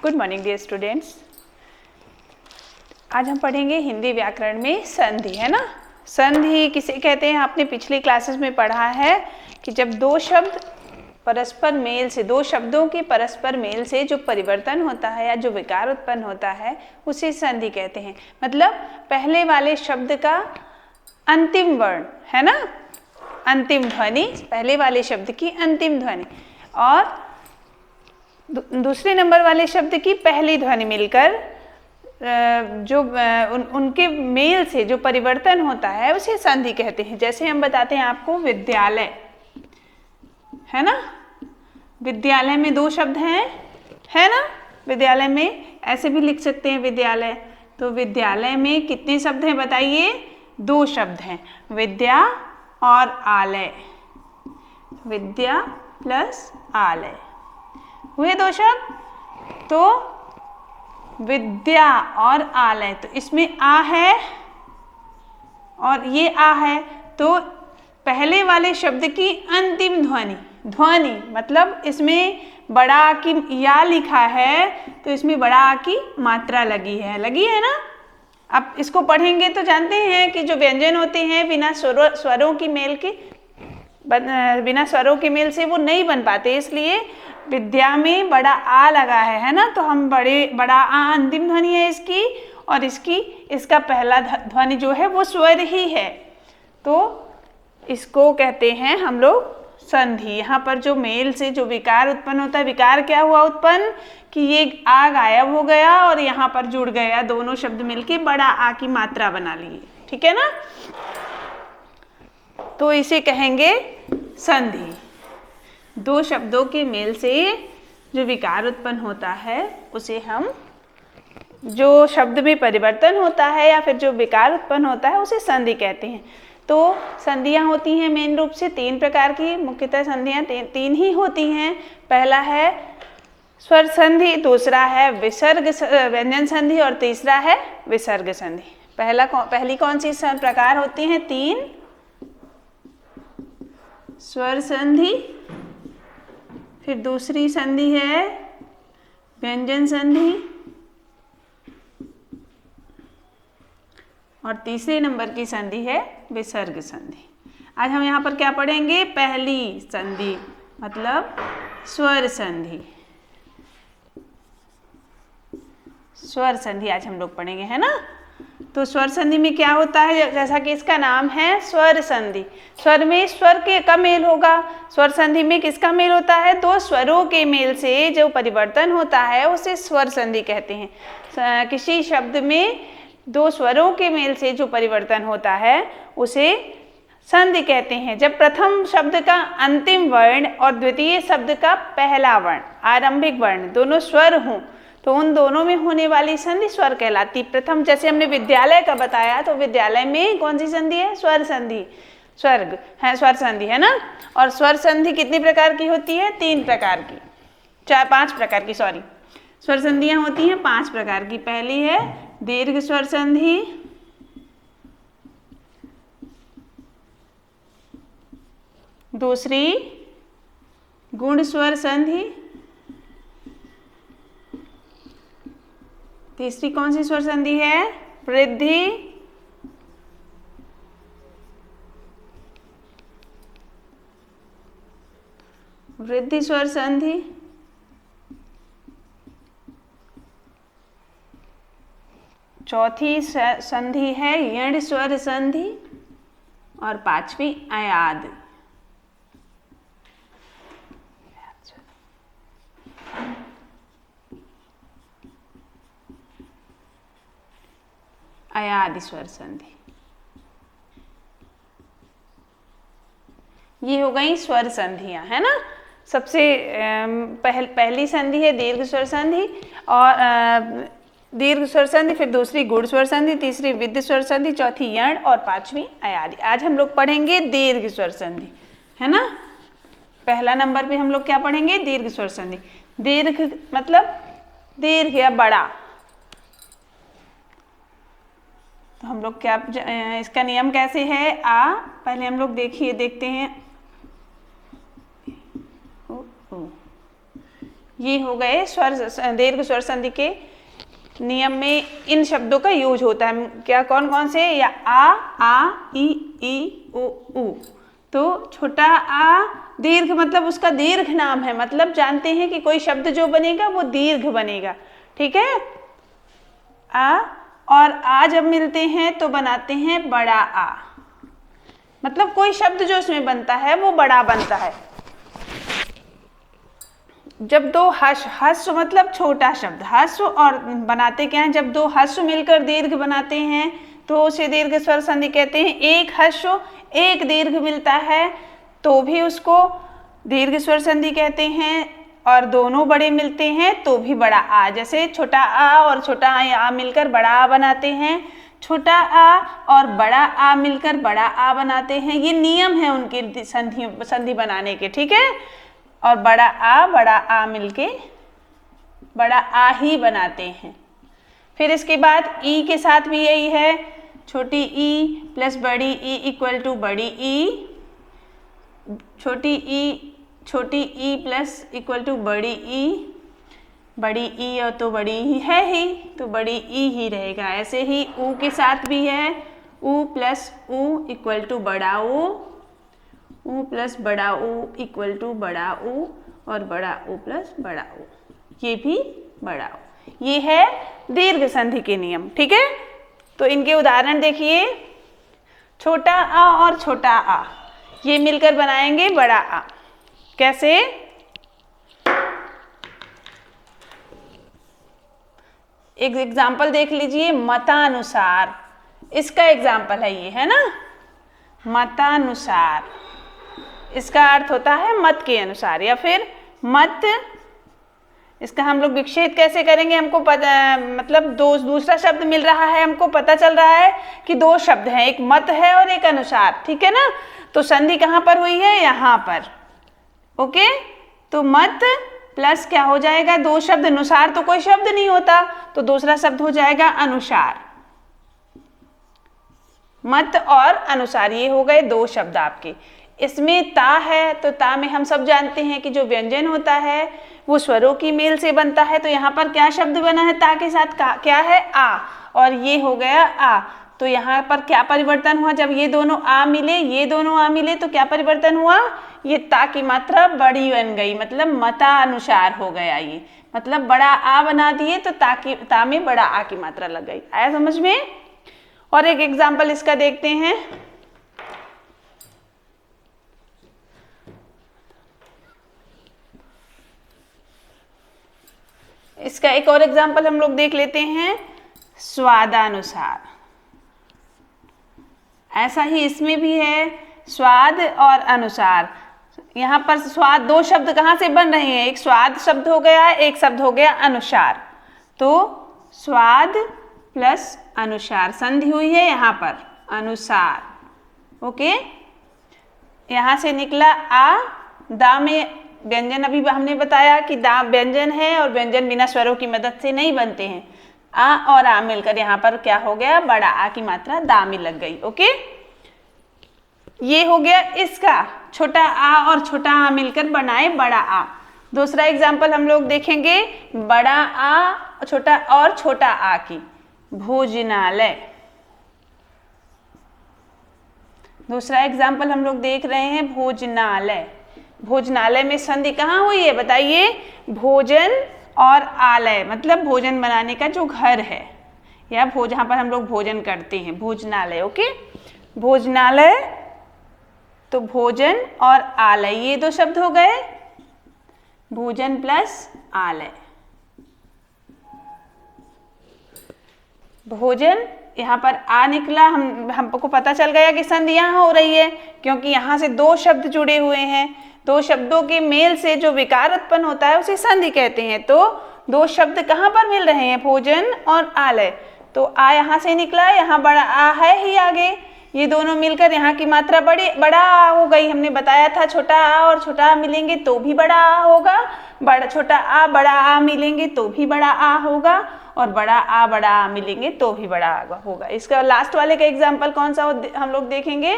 Good morning dear students. आज हम पढ़ेंगे हिंदी व्याकरण में संधि, है ना। संधि किसे कहते हैं, आपने पिछली क्लासेस में पढ़ा है कि जब दो शब्द परस्पर मेल से, दो शब्दों के परस्पर मेल से जो परिवर्तन होता है या जो विकार उत्पन्न होता है उसे संधि कहते हैं। मतलब पहले वाले शब्द का अंतिम वर्ण, है ना, अंतिम ध्वनि, पहले वाले शब्द की अंतिम ध्वनि और दूसरे नंबर वाले शब्द की पहली ध्वनि मिलकर जो उनके मेल से जो परिवर्तन होता है उसे संधि कहते हैं। जैसे हम बताते हैं आपको विद्यालय, है ना, विद्यालय में दो शब्द हैं, है ना, विद्यालय में ऐसे भी लिख सकते हैं विद्यालय। तो विद्यालय में कितने शब्द हैं बताइए, दो शब्द हैं, विद्या और आलय, विद्या प्लस आलय हुए दो शब्द। तो विद्या और आलय, तो इसमें आ है और ये आ है, तो पहले वाले शब्द की अंतिम ध्वनि, ध्वनि मतलब इसमें बड़ा आ की या लिखा है तो इसमें बड़ा आ की मात्रा लगी है ना। अब इसको पढ़ेंगे तो जानते हैं कि जो व्यंजन होते हैं बिना स्वरों की मेल के, बिना स्वरों के मेल से वो नहीं बन पाते, इसलिए विद्या में बड़ा आ लगा है ना। तो हम बड़ा आ अंतिम ध्वनि है इसकी, और इसका पहला ध्वनि जो है वो स्वर ही है, तो इसको कहते हैं हम लोग संधि। यहाँ पर जो मेल से जो विकार उत्पन्न होता है, विकार क्या हुआ उत्पन्न कि ये आ गायब हो गया और यहाँ पर जुड़ गया, दोनों शब्द मिलके बड़ा आ की मात्रा बना लिए, ठीक है ना। तो इसे कहेंगे संधि। दो शब्दों के मेल से जो विकार उत्पन्न होता है उसे हम, जो शब्द में परिवर्तन होता है या फिर जो विकार उत्पन्न होता है उसे संधि कहते हैं। तो संधियां होती हैं मेन रूप से तीन प्रकार की, मुख्यतः संधियां तीन ही होती हैं। पहला है स्वर संधि, दूसरा है विसर्ग व्यंजन संधि और तीसरा है विसर्ग संधि। पहली कौन सी प्रकार होती हैं, तीन, स्वर संधि, फिर दूसरी संधि है व्यंजन संधि और तीसरे नंबर की संधि है विसर्ग संधि। आज हम यहाँ पर क्या पढ़ेंगे, पहली संधि मतलब स्वर संधि। स्वर संधि आज हम लोग पढ़ेंगे, है ना। तो स्वर संधि में क्या होता है, जैसा कि इसका नाम है स्वर संधि, स्वर में स्वर के का मेल होगा। स्वर संधि में किसका मेल होता है, दो स्वरों के मेल से जो परिवर्तन होता है उसे स्वर संधि कहते हैं। किसी शब्द में दो स्वरों के मेल से जो परिवर्तन होता है उसे संधि कहते हैं। जब प्रथम शब्द का अंतिम वर्ण और द्वितीय शब्द का पहला वर्ण, आरंभिक वर्ण दोनों स्वर हों तो उन दोनों में होने वाली संधि स्वर कहलाती। प्रथम जैसे हमने विद्यालय का बताया, तो विद्यालय में कौन सी संधि है, स्वर संधि, स्वर्ग है, स्वर संधि, है ना। और स्वर संधि कितनी प्रकार की होती है, तीन प्रकार की, पांच प्रकार की, सॉरी, स्वर संधियां होती हैं पांच प्रकार की। पहली है दीर्घ स्वर संधि, दूसरी गुण स्वर संधि, तीसरी कौन सी स्वर संधि है, वृद्धि, वृद्धि स्वर संधि, चौथी संधि है यण स्वर संधि और पांचवी अयाद। अयाद स्वर संधि, ये हो गई स्वर संधियां, है ना। सबसे पहली संधि है दीर्घ स्वर संधि और दीर्घ स्वर संधि, फिर दूसरी गुण स्वर संधि, तीसरी विद्ध स्वर संधि, चौथी यण और पांचवी अयादि। आज हम लोग पढ़ेंगे दीर्घ स्वर संधि, है ना। पहला नंबर पे हम लोग क्या पढ़ेंगे, दीर्घ स्वर संधि। दीर्घ मतलब दीर्घ या बड़ा। तो हम लोग क्या, इसका नियम कैसे है, आ, पहले हम लोग देखते हैं ये हो गए दीर्घ स्वर संधि के नियम में इन शब्दों का यूज होता है। क्या कौन कौन से? या आ ई उ ऊ। तो छोटा आ दीर्घ मतलब उसका दीर्घ नाम है, मतलब जानते हैं कि कोई शब्द जो बनेगा वो दीर्घ बनेगा, ठीक है। आ और आ जब मिलते हैं तो बनाते हैं बड़ा आ, मतलब कोई शब्द जो उसमें बनता है वो बड़ा बनता है। जब दो हस्व मतलब छोटा शब्द, हस्व और बनाते क्या है, जब दो हस्व मिलकर दीर्घ बनाते हैं तो उसे दीर्घ स्वर संधि कहते हैं। एक हस्व एक दीर्घ मिलता है तो भी उसको दीर्घ स्वर संधि कहते हैं, और दोनों बड़े मिलते हैं तो भी बड़ा आ। जैसे छोटा आ और छोटा आ मिलकर बड़ा आ बनाते हैं, छोटा आ और बड़ा आ मिलकर बड़ा आ बनाते हैं। ये नियम है उनके संधि बनाने के, ठीक है। और बड़ा आ मिलके बड़ा आ ही बनाते हैं। फिर इसके बाद ई के साथ भी यही है, छोटी ई प्लस बड़ी ई इक्वल टू बड़ी ई, छोटी ई प्लस इक्वल टू बड़ी ई और तो बड़ी ही है ही, तो बड़ी ई ही रहेगा। ऐसे ही ऊ के साथ भी है, ऊ प्लस ऊ इक्वल टू बड़ा ऊ प्लस बड़ा ऊ इक्वल टू बड़ा ऊ, और बड़ा ऊ प्लस बड़ा ऊ, ये भी बड़ा ऊ। ये है दीर्घ संधि के नियम, ठीक है। तो इनके उदाहरण देखिए, छोटा आ और छोटा आ ये मिलकर बनाएंगे बड़ा आ। कैसे? एक एग्जाम्पल देख लीजिए, मतानुसार, इसका एग्जाम्पल है ये, है ना। मतानुसार इसका अर्थ होता है मत के अनुसार, या फिर मत। इसका हम लोग विच्छेद कैसे करेंगे? हमको पता, मतलब दूसरा शब्द मिल रहा है, हमको पता चल रहा है कि दो शब्द हैं, एक मत है और एक अनुसार, ठीक है ना। तो संधि कहाँ पर हुई है? यहाँ पर, ओके। तो मत प्लस क्या हो जाएगा? दो शब्द, अनुसार तो कोई शब्द नहीं होता, तो दूसरा शब्द हो जाएगा अनुसार। मत और अनुसार ये हो गए दो शब्द आपके। इसमें ता है, तो ता में हम सब जानते हैं कि जो व्यंजन होता है वो स्वरों की मेल से बनता है। तो यहाँ पर क्या शब्द बना है ता के साथ? क्या है? आ, और ये हो गया आ। तो यहाँ पर क्या परिवर्तन हुआ? जब ये दोनों आ मिले, ये दोनों आ मिले, तो क्या परिवर्तन हुआ? ये ता की मात्रा बड़ी बन गई, मतलब मतानुसार हो गया ये, मतलब बड़ा आ बना दिए तो ता में बड़ा आ की मात्रा लग गई। आया समझ में? और एक एग्जाम्पल इसका देखते हैं। इसका एक और एग्जाम्पल हम लोग देख लेते हैं, स्वादानुसार। ऐसा ही इसमें भी है, स्वाद और अनुसार। यहाँ पर स्वाद, दो शब्द कहाँ से बन रहे हैं? एक स्वाद शब्द हो गया, एक शब्द हो गया अनुसार। तो स्वाद प्लस अनुसार संधि हुई है यहाँ पर, अनुसार, ओके। यहाँ से निकला आ, दा में व्यंजन अभी हमने बताया कि दा व्यंजन है और व्यंजन बिना स्वरों की मदद से नहीं बनते हैं। आ और आ मिलकर यहाँ पर क्या हो गया? बड़ा आ की मात्रा दा में लग गई, ओके। ये हो गया इसका, छोटा आ और छोटा आ मिलकर बनाए बड़ा आ। दूसरा एग्जाम्पल हम लोग देखेंगे, बड़ा आ और छोटा आ की, भोजनालय। दूसरा एग्जाम्पल हम लोग देख रहे हैं, भोजनालय। भोजनालय में संधि कहाँ हुई है बताइए? भोजन और आलय, मतलब भोजन बनाने का जो घर है, या जहाँ पर हम लोग भोजन करते हैं, भोजनालय, ओके। भोजनालय, तो भोजन और आलय ये दो शब्द हो गए, भोजन प्लस आलय। भोजन, यहाँ पर आ निकला, हमको पता चल गया कि संधि यहाँ हो रही है, क्योंकि यहाँ से दो शब्द जुड़े हुए हैं। दो शब्दों के मेल से जो विकार उत्पन्न होता है उसे संधि कहते हैं। तो दो शब्द कहाँ पर मिल रहे हैं? भोजन और आलय। तो आ यहाँ से निकला, यहाँ बड़ा आ है ही आगे, ये दोनों मिलकर यहाँ की मात्रा बड़ा आ हो गई। हमने बताया था छोटा आ और छोटा आ मिलेंगे तो भी बड़ा आ होगा, छोटा आ बड़ा आ मिलेंगे तो भी बड़ा आ होगा, और बड़ा आ मिलेंगे तो भी बड़ा आ होगा। इसका लास्ट वाले का एग्जाम्पल कौन सा हम लोग देखेंगे?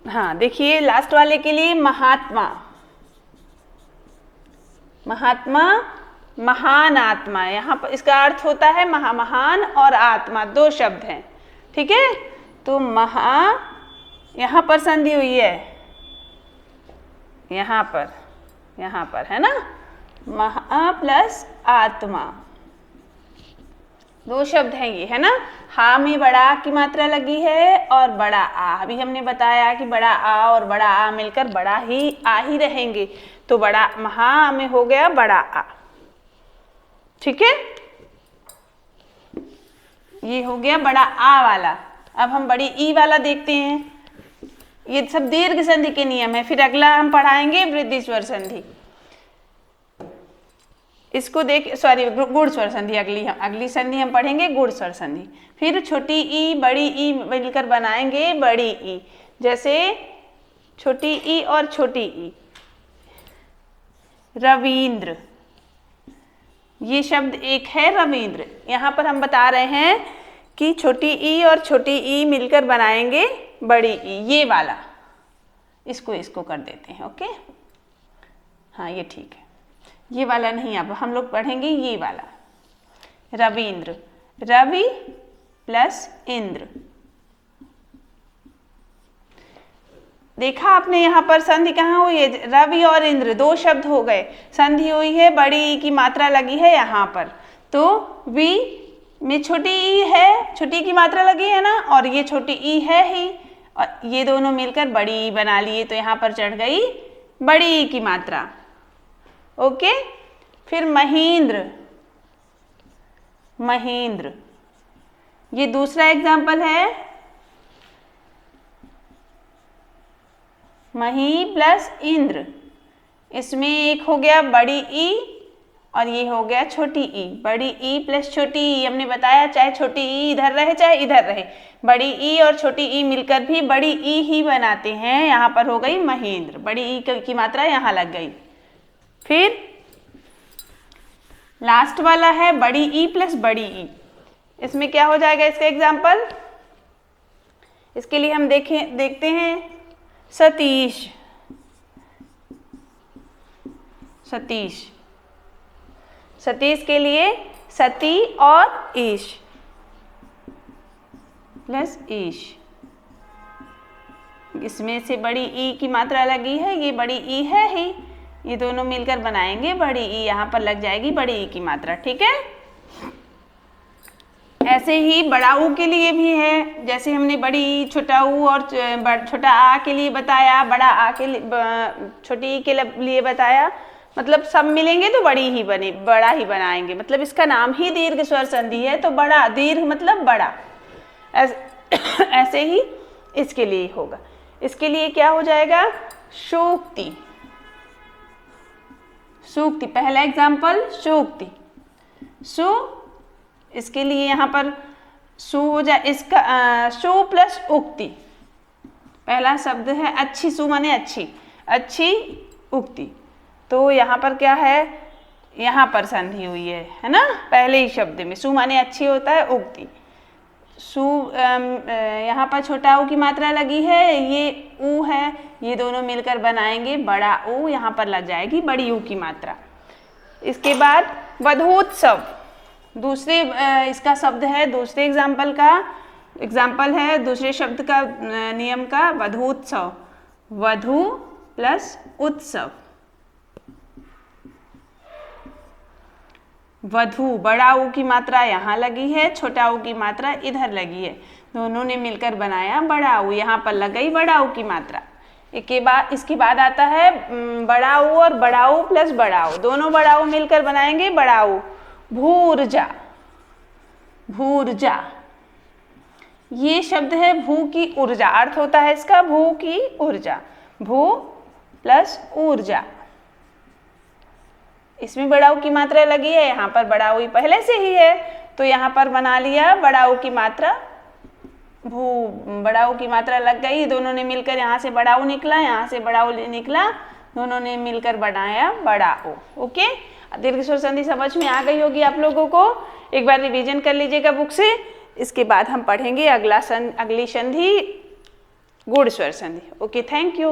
हाँ देखिए, लास्ट वाले के लिए महात्मा। महात्मा, महान आत्मा। यहाँ पर इसका अर्थ होता है महान और आत्मा, दो शब्द हैं, ठीक है। तो यहाँ पर संधि हुई है, यहाँ पर है ना, महा प्लस आत्मा, दो शब्द हैं ये, है ना। हा में बड़ा आ की मात्रा लगी है और बड़ा आ, अभी हमने बताया कि बड़ा आ और बड़ा आ मिलकर बड़ा ही आ ही रहेंगे, तो बड़ा महा में हो गया बड़ा आ, ठीक है। ये हो गया बड़ा आ वाला। अब हम बड़ी ई वाला देखते हैं। ये सब दीर्घ संधि के नियम है। फिर अगला हम पढ़ाएंगे वृद्धि स्वर संधि, इसको गुण स्वर संधि, अगली संधि हम पढ़ेंगे गुण स्वर संधि। फिर छोटी ई बड़ी ई मिलकर बनाएंगे बड़ी ई, जैसे छोटी ई और छोटी ई। रविंद्र, ये शब्द एक है रविंद्र। यहाँ पर हम बता रहे हैं कि छोटी ई और छोटी ई मिलकर बनाएंगे बड़ी ई, ये वाला, इसको कर देते हैं, ओके। हाँ ये ठीक है, ये वाला नहीं, अब हम लोग पढ़ेंगे ये वाला। रविंद्र, रवि प्लस इंद्र। देखा आपने यहाँ पर संधि कहाँ हुई है, रवि और इंद्र दो शब्द हो गए, संधि हुई है, बड़ी ई की मात्रा लगी है यहाँ पर, तो वी में छोटी ई है, छोटी की मात्रा लगी है ना, और ये छोटी ई है ही, और ये दोनों मिलकर बड़ी ई बना लिए, तो यहाँ पर चढ़ गई बड़ी ई की मात्रा, ओके। फिर महेंद्र, महेंद्र, ये दूसरा एग्जाम्पल है, मही प्लस इंद्र, इसमें एक हो गया बड़ी ई और ये हो गया छोटी ई, बड़ी ई प्लस छोटी ई। हमने बताया चाहे छोटी ई इधर रहे चाहे इधर रहे, बड़ी ई और छोटी ई मिलकर भी बड़ी ई ही बनाते हैं। यहाँ पर हो गई महेंद्र, बड़ी ई की मात्रा यहाँ लग गई। फिर लास्ट वाला है बड़ी ई प्लस बड़ी ई, इसमें क्या हो जाएगा इसका एग्जाम्पल, इसके लिए हम देखते हैं सतीश, सतीश, सतीश के लिए सती और ईश प्लस ईश, इसमें से बड़ी ई की मात्रा लगी है, ये बड़ी ई है ही, ये दोनों मिलकर बनाएंगे बड़ी ई, यहाँ पर लग जाएगी बड़ी ई की मात्रा, ठीक है। ऐसे ही बड़ा ऊ के लिए भी है, जैसे हमने बड़ी ई, छोटा ऊ और छोटा आ के लिए बताया, बड़ा आ के लिए, छोटी ई के लिए बताया, मतलब सब मिलेंगे तो बड़ा ही बनाएंगे, मतलब इसका नाम ही दीर्घ स्वर संधि है, तो बड़ा, दीर्घ मतलब बड़ा, ऐसे ही इसके लिए होगा। इसके लिए क्या हो जाएगा, सूक्ति, सूक्ति, पहला एग्जाम्पल सूक्ति, इसके लिए यहाँ पर सु हो जाए, इसका सु प्लस उक्ति, पहला शब्द है अच्छी, सु माने अच्छी, अच्छी उक्ति, तो यहाँ पर क्या है, यहाँ पर संधि हुई है ना, पहले ही शब्द में, सु माने अच्छी होता है, उक्ति, सु, यहाँ पर छोटा ऊ की मात्रा लगी है, ये ऊ है, ये दोनों मिलकर बनाएंगे बड़ा ऊ, यहाँ पर लग जाएगी बड़ी ऊ की मात्रा। इसके बाद वधूत्सव, दूसरे इसका शब्द है, दूसरे एग्जाम्पल है दूसरे शब्द का नियम का, वधूत्सव, वधु प्लस उत्सव, वधु, बड़ा ऊ की मात्रा यहाँ लगी है, छोटा ऊ की मात्रा इधर लगी है, दोनों ने मिलकर बनाया बड़ा ऊ, यहाँ पर लग गई बड़ा ऊ की मात्रा। इसके बाद आता है बड़ा ऊ और बड़ा ऊ प्लस बड़ा ऊ, दोनों बड़ा ऊ मिलकर बनाएंगे बड़ा ऊ, भूर्जा, भूर्जा, ये शब्द है भू की ऊर्जा, अर्थ होता है इसका भू की ऊर्जा, भू प्लस ऊर्जा, इसमें बड़ा ऊ की मात्रा लगी है, यहाँ पर बड़ा ऊ पहले से ही है, तो यहाँ पर बना लिया बड़ा ऊ की मात्रा, भू, बड़ा ऊ की मात्रा लग गई, दोनों ने मिलकर, यहाँ से बड़ा ऊ निकला, यहाँ से बड़ा ऊ निकला, दोनों ने मिलकर बनाया बड़ा ऊ, ओके। दीर्घ स्वर संधि समझ में आ गई होगी आप लोगों को, एक बार रिवीजन कर लीजिएगा बुक से। इसके बाद हम पढ़ेंगे अगली संधि गुण स्वर संधि, ओके, थैंक यू।